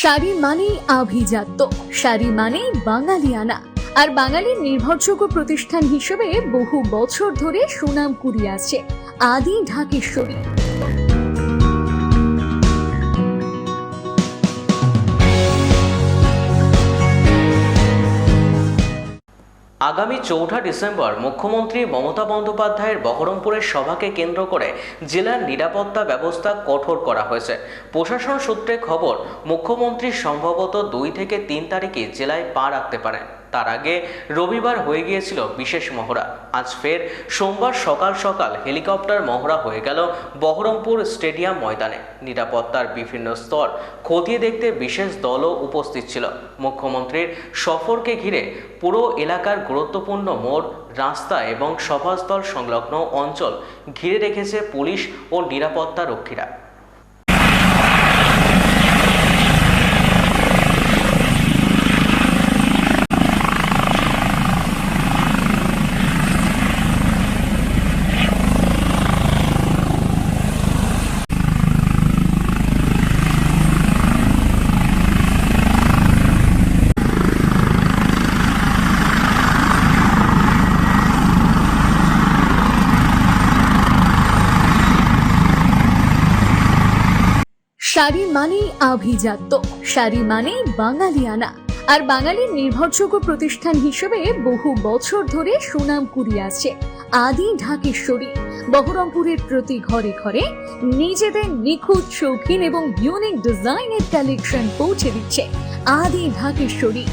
শাড়ি মানেই আভিজাত্য, শাড়ি মানেই বাঙালিয়ানা। আর বাঙালির নির্ভরযোগ্য প্রতিষ্ঠান হিসেবে বহু বছর ধরে সুনাম কুড়িয়ে আসছে আদি ঢাকেশ্বরী। আগামী ৪ঠা ডিসেম্বর মুখ্যমন্ত্রী মমতা বন্দ্যোপাধ্যায়ের বহরমপুরের সভাকে কেন্দ্র করে জেলার নিরাপত্তা ব্যবস্থা কঠোর করা হয়েছে। প্রশাসন সূত্রে খবর, মুখ্যমন্ত্রী সম্ভবত ২ থেকে ৩ তারিখে জেলায় পা রাখতে পারেন। তার আগে রবিবার হয়ে গিয়েছিল বিশেষ মহড়া। আজ ফের সোমবার সকাল সকাল হেলিকপ্টার মহড়া হয়ে গেল বহরমপুর স্টেডিয়াম ময়দানে। নিরাপত্তার বিভিন্ন স্তর খতিয়ে দেখতে বিশেষ দলও উপস্থিত ছিল। মুখ্যমন্ত্রীর সফরকে ঘিরে পুরো এলাকার গুরুত্বপূর্ণ মোড়, রাস্তা এবং সভাস্থল সংলগ্ন অঞ্চল ঘিরে রেখেছে পুলিশ ও নিরাপত্তা রক্ষীরা। শাড়ি মানেই আভিজাত্য, শাড়ি মানেই বাঙালিয়ানা। আর বাঙালির নির্ভরযোগ্য প্রতিষ্ঠান হিসেবে বহু বছর ধরে সুনাম কুড়িয়ে আসছে আদি ঢাকেশ্বরী। বহরমপুরের প্রতি ঘরে ঘরে নিজেদের নিখুঁত, শৌখিন এবং ইউনিক ডিজাইনের কালেকশন পৌঁছে দিচ্ছে আদি ঢাকেশ্বরী।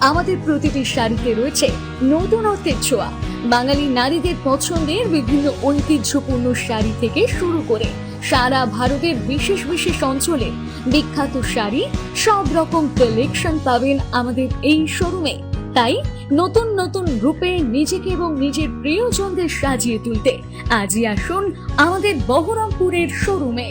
আমাদের প্রতিটি শাড়িতে রয়েছে নতুনত্বের ছোঁয়া। বাঙালি নারীদের পছন্দের বিভিন্ন ঐতিহ্যপূর্ণ শাড়ি থেকে শুরু করে সারা ভারতের বিশেষ বিশেষ অঞ্চলে বিখ্যাত শাড়ি, সব রকম কালেকশন পাবেন আমাদের এই শোরুমে। তাই নতুন নতুন রূপে নিজেকে এবং নিজের প্রিয়জনদের সাজিয়ে তুলতে আজই আসুন আমাদের বহরমপুরের শোরুমে।